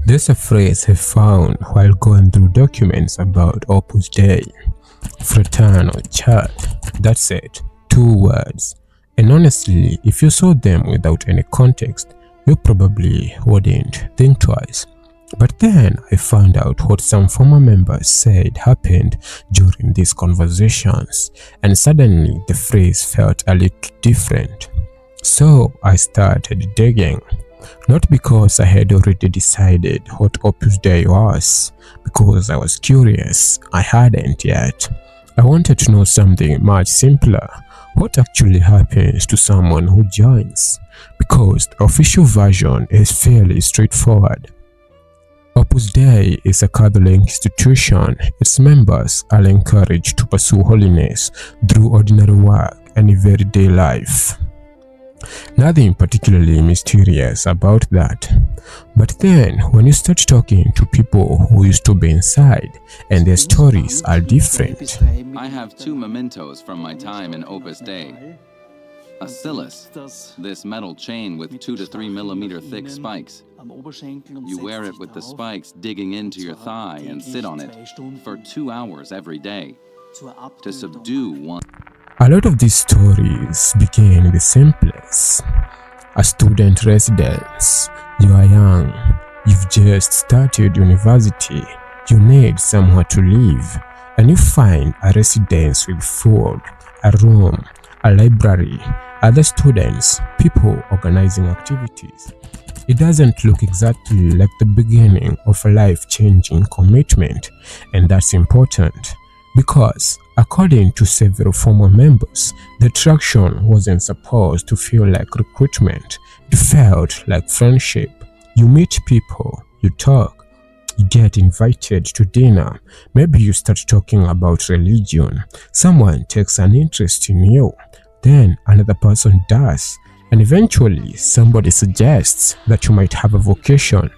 There's a phrase I found while going through documents about Opus Dei, fraternal church. That's it, 2 words. And honestly, if you saw them without any context, you probably wouldn't think twice. But then I found out what some former members said happened during these conversations, and suddenly the phrase felt a little different. So I started digging. Not because I had already decided what Opus Dei was, because I was curious. I hadn't yet. I wanted to know something much simpler. What actually happens to someone who joins? Because the official version is fairly straightforward. Opus Dei is a Catholic institution. Its members are encouraged to pursue holiness through ordinary work and everyday life. Nothing particularly mysterious about that. But then, when you start talking to people who used to be inside, and their stories are different. I have 2 mementos from my time in Opus Dei. A Silas, this metal chain with 2 to 3 millimeter thick spikes. You wear it with the spikes digging into your thigh and sit on it for 2 hours every day to subdue one. A lot of these stories begin in the same place. A student residence. You are young. You've just started university. You need somewhere to live. And you find a residence with food, a room, a library, other students, people organizing activities. It doesn't look exactly like the beginning of a life-changing commitment, and that's important. Because, according to several former members, the attraction wasn't supposed to feel like recruitment. It felt like friendship. You meet people, you talk, you get invited to dinner. Maybe you start talking about religion. Someone takes an interest in you. Then another person does. And eventually, somebody suggests that you might have a vocation.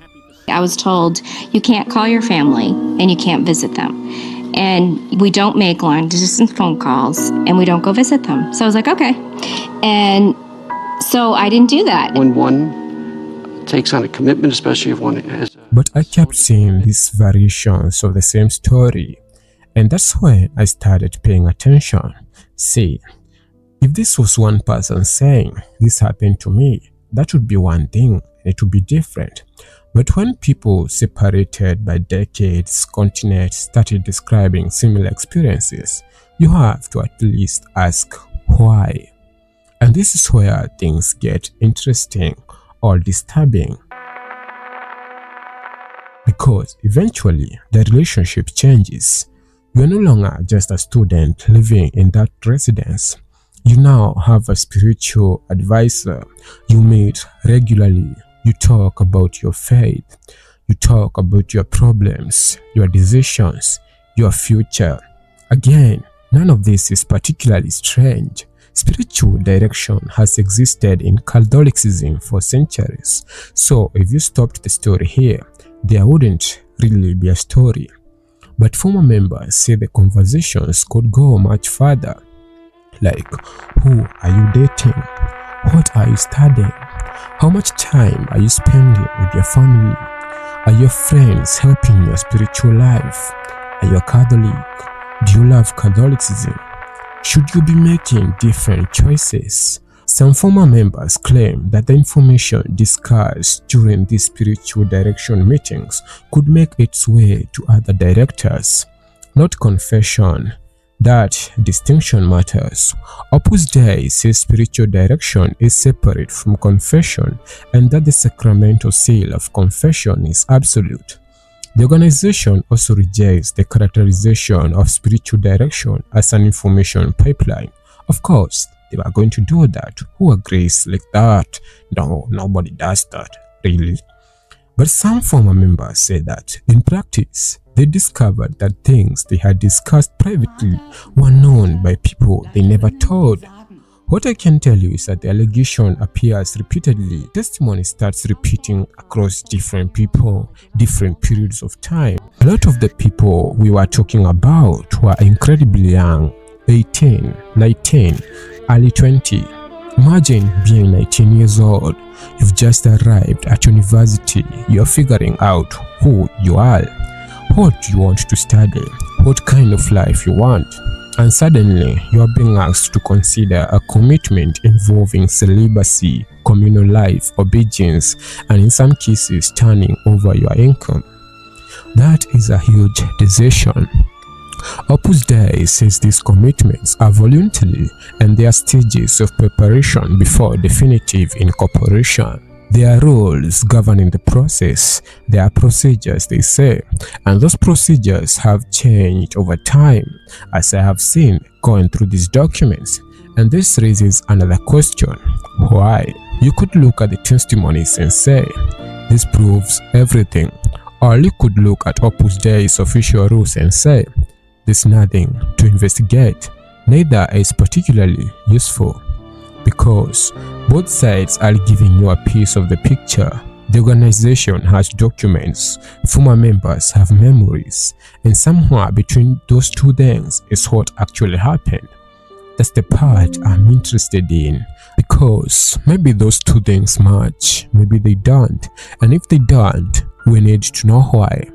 I was told you can't call your family and you can't visit them. And we don't make long distance phone calls and we don't go visit them. So I was like, okay. And so I didn't do that. When one takes on a commitment, especially if one has... But I kept seeing these variations of the same story. And that's when I started paying attention. See, if this was one person saying, this happened to me, that would be one thing, and it would be different. But when people separated by decades, continents, started describing similar experiences, you have to at least ask why. And this is where things get interesting or disturbing. Because eventually, the relationship changes. You are no longer just a student living in that residence. You now have a spiritual advisor. You meet regularly. You talk about your faith. You talk about your problems, your decisions, your future. Again, none of this is particularly strange. Spiritual direction has existed in Catholicism for centuries. So if you stopped the story here, there wouldn't really be a story. But former members say the conversations could go much further. Like, who are you dating? What are you studying? How much time are you spending with your family? Are your friends helping your spiritual life? Are you a Catholic? Do you love Catholicism? Should you be making different choices? Some former members claim that the information discussed during these spiritual direction meetings could make its way to other directors. Not confession. That distinction matters. Opus Dei says spiritual direction is separate from confession and that the sacramental seal of confession is absolute. The organization also rejects the characterization of spiritual direction as an information pipeline. Of course, they were going to do that. Who agrees like that? No, nobody does that, really. But some former members say that, in practice, they discovered that things they had discussed privately were known by people they never told. What I can tell you is that the allegation appears repeatedly. Testimony starts repeating across different people, different periods of time. A lot of the people we were talking about were incredibly young, 18, 19, early 20. Imagine being 19 years old. You've just arrived at university. You're figuring out who you are, what you want to study, what kind of life you want. And suddenly, you are being asked to consider a commitment involving celibacy, communal life, obedience, and in some cases, turning over your income. That is a huge decision. Opus Dei says these commitments are voluntary and they are stages of preparation before definitive incorporation. There are rules governing the process. There are procedures, they say, and those procedures have changed over time, as I have seen going through these documents. And this raises another question: why? You could look at the testimonies and say, this proves everything. Or you could look at Opus Dei's official rules and say, there's nothing to investigate. Neither is particularly useful, because both sides are giving you a piece of the picture. The organization has documents, former members have memories, and somewhere between those two things is what actually happened. That's the part I'm interested in, because maybe those two things match, maybe they don't, and if they don't, we need to know why.